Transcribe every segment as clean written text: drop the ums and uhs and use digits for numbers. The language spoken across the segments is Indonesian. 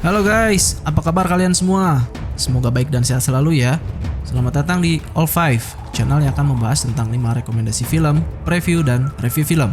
Halo guys, apa kabar kalian semua? Semoga baik dan sehat selalu ya. Selamat datang di All Five, channel yang akan membahas tentang 5 rekomendasi film, preview, dan review film.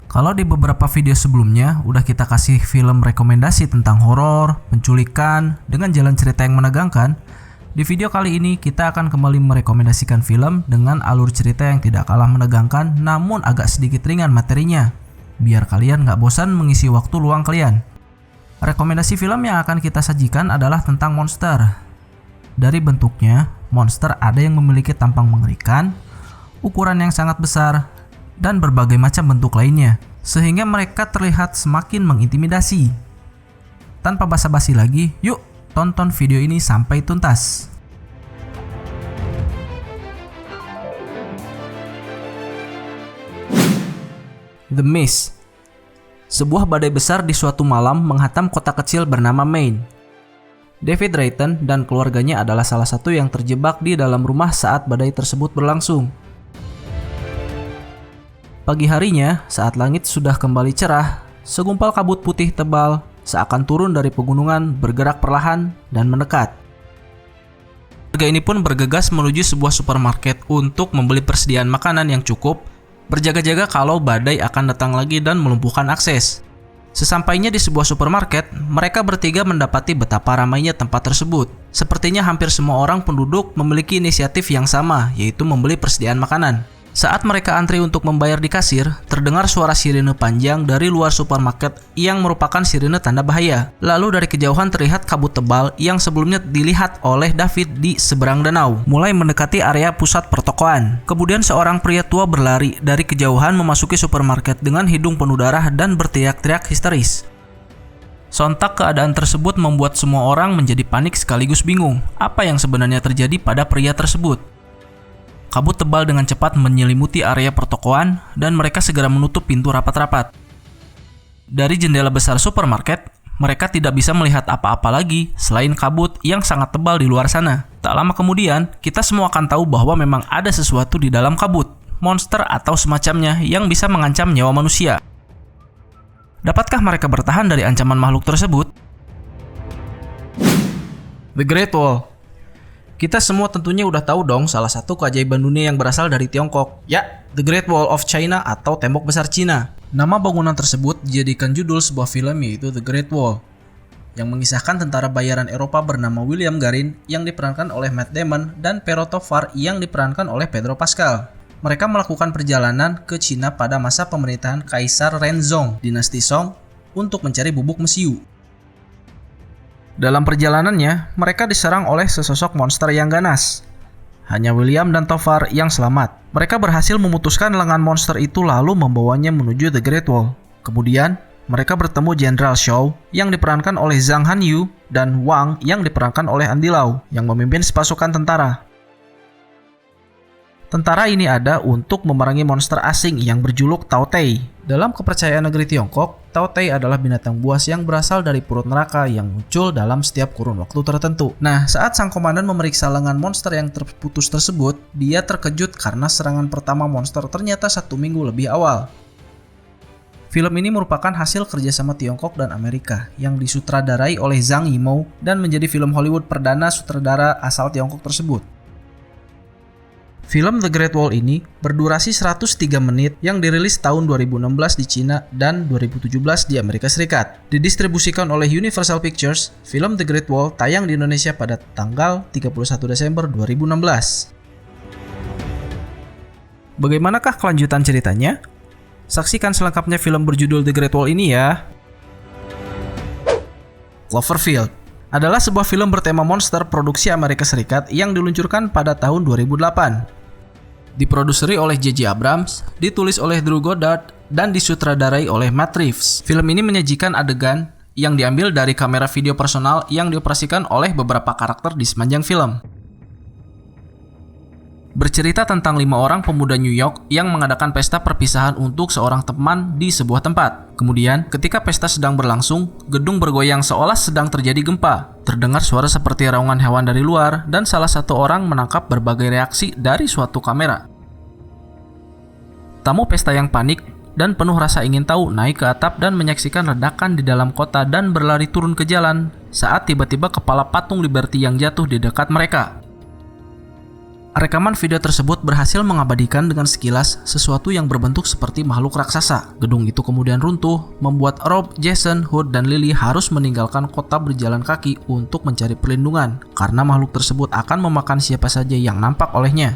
Kalau di beberapa video sebelumnya udah kita kasih film rekomendasi tentang horor, penculikan, dengan jalan cerita yang menegangkan, di video kali ini kita akan kembali merekomendasikan film dengan alur cerita yang tidak kalah menegangkan namun agak sedikit ringan materinya, biar kalian nggak bosan mengisi waktu luang kalian. Rekomendasi film yang akan kita sajikan adalah tentang monster. Dari bentuknya, monster ada yang memiliki tampang mengerikan, ukuran yang sangat besar, dan berbagai macam bentuk lainnya, sehingga mereka terlihat semakin mengintimidasi. Tanpa basa-basi lagi, yuk tonton video ini sampai tuntas. The Mist. Sebuah badai besar di suatu malam menghantam kota kecil bernama Maine. David Drayton dan keluarganya adalah salah satu yang terjebak di dalam rumah saat badai tersebut berlangsung. Pagi harinya, saat langit sudah kembali cerah, segumpal kabut putih tebal seakan turun dari pegunungan bergerak perlahan dan mendekat. Keluarga ini pun bergegas menuju sebuah supermarket untuk membeli persediaan makanan yang cukup, berjaga-jaga kalau badai akan datang lagi dan melumpuhkan akses. Sesampainya di sebuah supermarket, mereka bertiga mendapati betapa ramainya tempat tersebut. Sepertinya hampir semua orang penduduk memiliki inisiatif yang sama, yaitu membeli persediaan makanan. Saat mereka antri untuk membayar di kasir, terdengar suara sirine panjang dari luar supermarket yang merupakan sirine tanda bahaya. Lalu dari kejauhan terlihat kabut tebal yang sebelumnya dilihat oleh David di seberang danau, mulai mendekati area pusat pertokoan. Kemudian seorang pria tua berlari dari kejauhan memasuki supermarket dengan hidung penuh darah dan berteriak-teriak histeris. Sontak keadaan tersebut membuat semua orang menjadi panik sekaligus bingung apa yang sebenarnya terjadi pada pria tersebut. Kabut tebal dengan cepat menyelimuti area pertokoan dan mereka segera menutup pintu rapat-rapat. Dari jendela besar supermarket, mereka tidak bisa melihat apa-apa lagi selain kabut yang sangat tebal di luar sana. Tak lama kemudian, kita semua akan tahu bahwa memang ada sesuatu di dalam kabut, monster atau semacamnya yang bisa mengancam nyawa manusia. Dapatkah mereka bertahan dari ancaman makhluk tersebut? The Great Wall. Kita semua tentunya udah tahu dong salah satu keajaiban dunia yang berasal dari Tiongkok. Ya, The Great Wall of China atau Tembok Besar Cina. Nama bangunan tersebut dijadikan judul sebuah film yaitu The Great Wall, yang mengisahkan tentara bayaran Eropa bernama William Garin yang diperankan oleh Matt Damon dan Pero Tovar yang diperankan oleh Pedro Pascal. Mereka melakukan perjalanan ke Cina pada masa pemerintahan Kaisar Renzong, dinasti Song, untuk mencari bubuk mesiu. Dalam perjalanannya, mereka diserang oleh sesosok monster yang ganas. Hanya William dan Tovar yang selamat. Mereka berhasil memutuskan lengan monster itu lalu membawanya menuju The Great Wall. Kemudian, mereka bertemu Jenderal Shaw yang diperankan oleh Zhang Hanyu dan Wang yang diperankan oleh Andy Lau yang memimpin sepasukan tentara. Tentara ini ada untuk memerangi monster asing yang berjuluk Tao Tei. Dalam kepercayaan negeri Tiongkok, Tao Tei adalah binatang buas yang berasal dari perut neraka yang muncul dalam setiap kurun waktu tertentu. Nah, saat sang komandan memeriksa lengan monster yang terputus tersebut, dia terkejut karena serangan pertama monster ternyata 1 minggu lebih awal. Film ini merupakan hasil kerjasama Tiongkok dan Amerika yang disutradarai oleh Zhang Yimou dan menjadi film Hollywood perdana sutradara asal Tiongkok tersebut. Film The Great Wall ini berdurasi 103 menit yang dirilis tahun 2016 di Cina dan 2017 di Amerika Serikat. Didistribusikan oleh Universal Pictures, film The Great Wall tayang di Indonesia pada tanggal 31 Desember 2016. Bagaimanakah kelanjutan ceritanya? Saksikan selengkapnya film berjudul The Great Wall ini ya. Cloverfield adalah sebuah film bertema monster produksi Amerika Serikat yang diluncurkan pada tahun 2008. Diproduseri oleh J.J. Abrams, ditulis oleh Drew Goddard, dan disutradarai oleh Matt Reeves. Film ini menyajikan adegan yang diambil dari kamera video personal yang dioperasikan oleh beberapa karakter di sepanjang film. Bercerita tentang 5 orang pemuda New York yang mengadakan pesta perpisahan untuk seorang teman di sebuah tempat. Kemudian, ketika pesta sedang berlangsung, gedung bergoyang seolah sedang terjadi gempa. Terdengar suara seperti raungan hewan dari luar dan salah satu orang menangkap berbagai reaksi dari suatu kamera. Tamu pesta yang panik dan penuh rasa ingin tahu naik ke atap dan menyaksikan ledakan di dalam kota dan berlari turun ke jalan saat tiba-tiba kepala patung Liberty yang jatuh di dekat mereka. Rekaman video tersebut berhasil mengabadikan dengan sekilas sesuatu yang berbentuk seperti makhluk raksasa. Gedung itu kemudian runtuh, membuat Rob, Jason, Hood, dan Lily harus meninggalkan kota berjalan kaki untuk mencari perlindungan, karena makhluk tersebut akan memakan siapa saja yang nampak olehnya.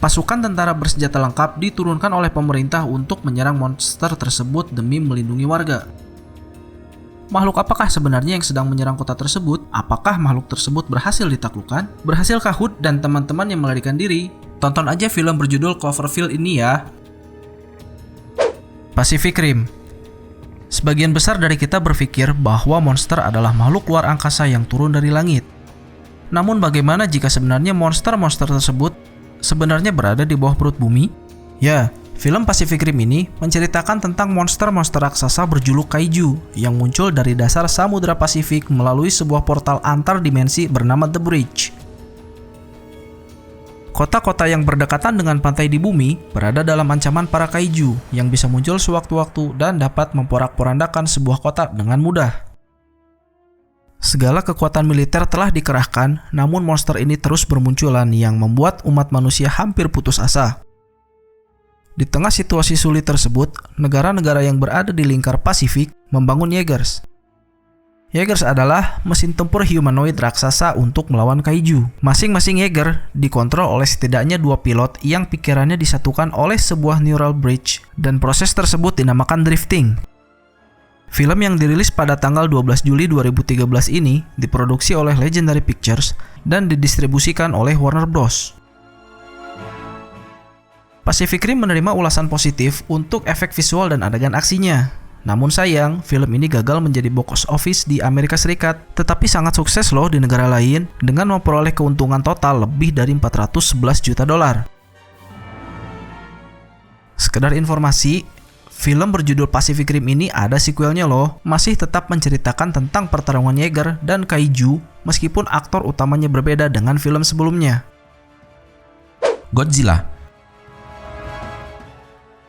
Pasukan tentara bersenjata lengkap diturunkan oleh pemerintah untuk menyerang monster tersebut demi melindungi warga. Makhluk apakah sebenarnya yang sedang menyerang kota tersebut? Apakah makhluk tersebut berhasil ditaklukkan? Berhasilkah Hood dan teman-teman yang melarikan diri? Tonton aja film berjudul Cloverfield ini ya. Pacific Rim. Sebagian besar dari kita berpikir bahwa monster adalah makhluk luar angkasa yang turun dari langit. Namun bagaimana jika sebenarnya monster-monster tersebut sebenarnya berada di bawah perut bumi? Ya, film Pacific Rim ini menceritakan tentang monster-monster raksasa berjuluk kaiju yang muncul dari dasar Samudra Pasifik melalui sebuah portal antar dimensi bernama The Bridge. Kota-kota yang berdekatan dengan pantai di bumi berada dalam ancaman para kaiju yang bisa muncul sewaktu-waktu dan dapat memporak-porandakan sebuah kota dengan mudah. Segala kekuatan militer telah dikerahkan, namun monster ini terus bermunculan yang membuat umat manusia hampir putus asa. Di tengah situasi sulit tersebut, negara-negara yang berada di lingkar Pasifik membangun Jaegers. Jaegers adalah mesin tempur humanoid raksasa untuk melawan kaiju. Masing-masing Jaeger dikontrol oleh setidaknya 2 pilot yang pikirannya disatukan oleh sebuah neural bridge, dan proses tersebut dinamakan drifting. Film yang dirilis pada tanggal 12 Juli 2013 ini diproduksi oleh Legendary Pictures dan didistribusikan oleh Warner Bros. Pacific Rim menerima ulasan positif untuk efek visual dan adegan aksinya. Namun sayang, film ini gagal menjadi box office di Amerika Serikat, tetapi sangat sukses loh di negara lain dengan memperoleh keuntungan total lebih dari 411 juta dolar. Sekedar informasi, film berjudul Pacific Rim ini ada sequelnya loh, masih tetap menceritakan tentang pertarungan Jaeger dan kaiju meskipun aktor utamanya berbeda dengan film sebelumnya. Godzilla.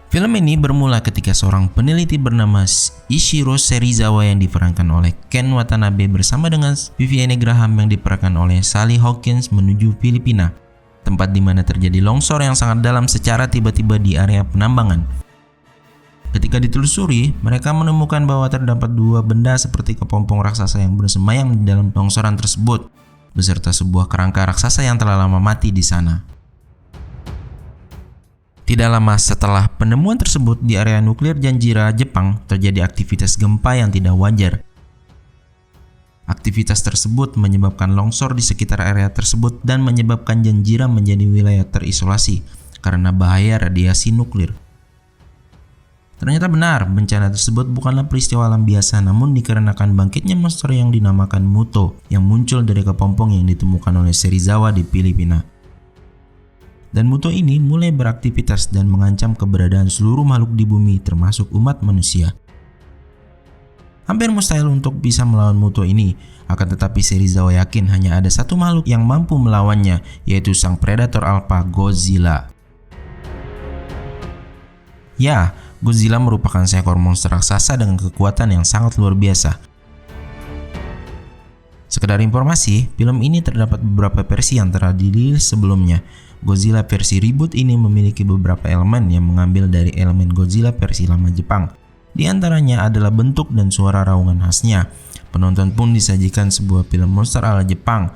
Film ini bermula ketika seorang peneliti bernama Ishiro Serizawa yang diperankan oleh Ken Watanabe bersama dengan Vivienne Graham yang diperankan oleh Sally Hawkins menuju Filipina, tempat di mana terjadi longsor yang sangat dalam secara tiba-tiba di area penambangan. Ketika ditelusuri, mereka menemukan bahwa terdapat 2 benda seperti kepompong raksasa yang bersemayam di dalam longsoran tersebut, beserta sebuah kerangka raksasa yang telah lama mati di sana. Tidak lama setelah penemuan tersebut di area nuklir Janjira, Jepang, terjadi aktivitas gempa yang tidak wajar. Aktivitas tersebut menyebabkan longsor di sekitar area tersebut dan menyebabkan Janjira menjadi wilayah terisolasi karena bahaya radiasi nuklir. Ternyata benar, bencana tersebut bukanlah peristiwa alam biasa, namun dikarenakan bangkitnya monster yang dinamakan Muto yang muncul dari kepompong yang ditemukan oleh Serizawa di Filipina. Dan Muto ini mulai beraktivitas dan mengancam keberadaan seluruh makhluk di bumi termasuk umat manusia. Hampir mustahil untuk bisa melawan Muto ini, akan tetapi Serizawa yakin hanya ada satu makhluk yang mampu melawannya, yaitu sang predator alpha Godzilla. Ya, Godzilla merupakan seekor monster raksasa dengan kekuatan yang sangat luar biasa. Sekedar informasi, film ini terdapat beberapa versi yang telah dirilis sebelumnya. Godzilla versi reboot ini memiliki beberapa elemen yang mengambil dari elemen Godzilla versi lama Jepang. Di antaranya adalah bentuk dan suara raungan khasnya. Penonton pun disajikan sebuah film monster ala Jepang.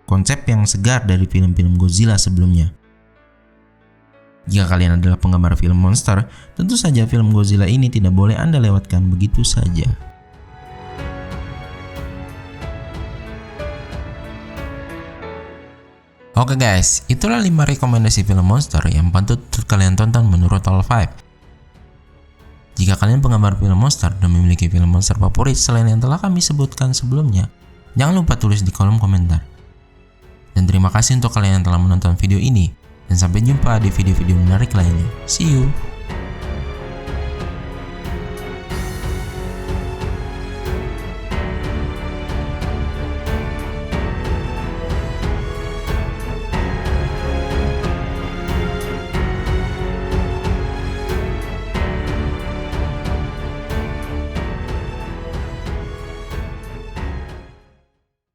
Konsep yang segar dari film-film Godzilla sebelumnya. Jika kalian adalah penggemar film monster, tentu saja film Godzilla ini tidak boleh Anda lewatkan begitu saja. Oke guys, itulah 5 rekomendasi film monster yang patut kalian tonton menurut All 5. Jika kalian penggemar film monster dan memiliki film monster favorit selain yang telah kami sebutkan sebelumnya, jangan lupa tulis di kolom komentar. Dan terima kasih untuk kalian yang telah menonton video ini, dan sampai jumpa di video-video menarik lainnya. See you!